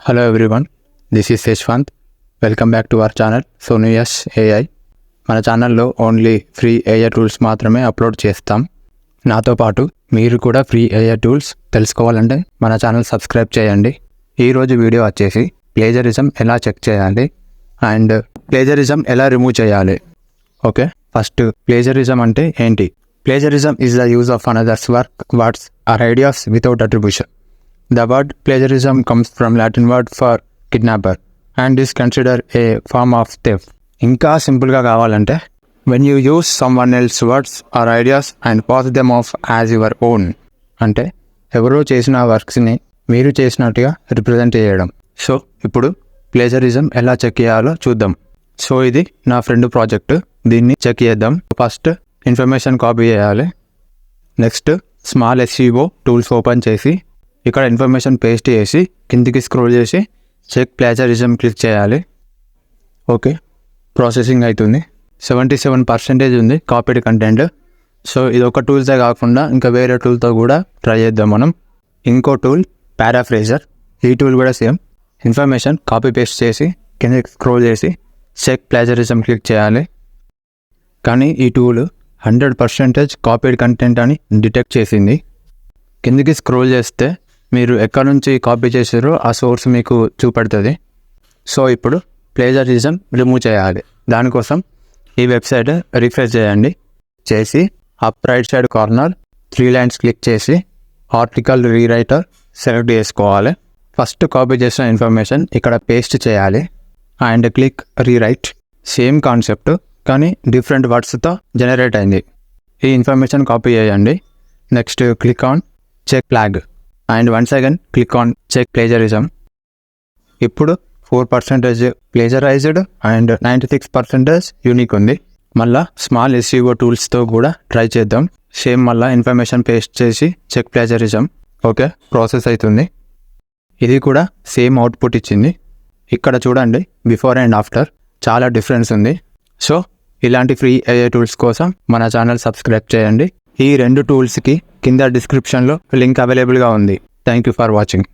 Hello everyone, this is Yashwant. Welcome back to our channel Sonuyas AI. మన ఛానల్లో only free AI tools మాత్రమే upload చేస్తాం. నాతో పాటు మీరు కూడా ఫ్రీ AI టూల్స్ తెలుసుకోవాలంటే మన ఛానల్ సబ్స్క్రైబ్ చేయండి. ఈరోజు వీడియో వచ్చేసి ప్లేజరిజం ఎలా చెక్ చేయాలి అండ్ ప్లేజరిజం ఎలా రిమూవ్ చేయాలి. ఓకే, ఫస్ట్ ప్లేజరిజం అంటే ఏంటి? Plagiarism is the use of another's work, words or ideas without attribution. The word plagiarism comes from Latin word for kidnapper and is considered a form of theft. ఇంకా సింపుల్గా కావాలంటే when you use someone else's words or ideas and pass them off as your own. అంటే ఎవరో చేసిన వర్క్స్ని మీరు చేసినట్టుగా represent చేయడం. So ఇప్పుడు ప్లేజరిజం ఎలా చెక్ చేయాలో చూద్దాం. సో ఇది నా ఫ్రెండ్ ప్రాజెక్ట్, దీన్ని చెక్ చేద్దాం. ఫస్ట్ ఇన్ఫర్మేషన్ కాపీ చేయాలి. Next small SEO tools open చేసి ఇక్కడ ఇన్ఫర్మేషన్ పేస్ట్ చేసి కిందికి స్క్రోల్ చేసి చెక్ ప్లేజరిజం క్లిక్ చేయాలి. ఓకే, ప్రాసెసింగ్ అవుతుంది. 77% ఉంది కాపీడ్ కంటెంట్. సో ఇది ఒక టూల్సే కాకుండా ఇంకా వేరే టూల్తో కూడా ట్రై చేద్దాం మనం. ఇంకో టూల్ పారాఫ్రేజర్, ఈ టూల్ కూడా సేమ్. ఇన్ఫర్మేషన్ కాపీ పేస్ట్ చేసి కిందికి స్క్రోల్ చేసి చెక్ ప్లేజరిజం క్లిక్ చేయాలి. కానీ ఈ టూల్ 100% కాపీడ్ కంటెంట్ అని డిటెక్ట్ చేసింది. కిందికి స్క్రోల్ చేస్తే మీరు ఎక్కడి నుంచి కాపీ చేసారో ఆ సోర్స్ మీకు చూపెడుతుంది. సో ఇప్పుడు ప్లేజరిజం రిమూవ్ చేయాలి. దానికోసం ఈ వెబ్సైట్ రిఫ్రెష్ చేయండి. చేసి up right side corner 3 lines click చేసి ఆర్టికల్ రీరైటర్ సెలెక్ట్ చేసుకోవాలి. ఫస్ట్ కాపీ చేసిన ఇన్ఫర్మేషన్ ఇక్కడ పేస్ట్ చేయాలి and click rewrite. Same concept కానీ డిఫరెంట్ వర్డ్స్తో జనరేట్ అయింది. ఈ ఇన్ఫర్మేషన్ కాపీ చేయండి. Next click on check flag and once again click on check plagiarism. ఇప్పుడు 4% ప్లేజరైజ్డ్ అండ్ 96% యూనిక్ ఉంది. మళ్ళీ స్మాల్ SEO టూల్స్తో కూడా ట్రై చేద్దాం. సేమ్ మళ్ళీ ఇన్ఫర్మేషన్ పేస్ట్ చేసి చెక్ ప్లేజరిజం. ఓకే, ప్రాసెస్ అవుతుంది. ఇది కూడా సేమ్ అవుట్పుట్ ఇచ్చింది. ఇక్కడ చూడండి, బిఫోర్ అండ్ ఆఫ్టర్ చాలా డిఫరెన్స్ ఉంది. సో ఇలాంటి ఫ్రీ AI టూల్స్ కోసం మన ఛానల్ సబ్స్క్రైబ్ చేయండి. ఈ 2 టూల్స్కి కింద డిస్క్రిప్షన్లో లింక్ అవైలబుల్గా ఉంది. Thank you for watching.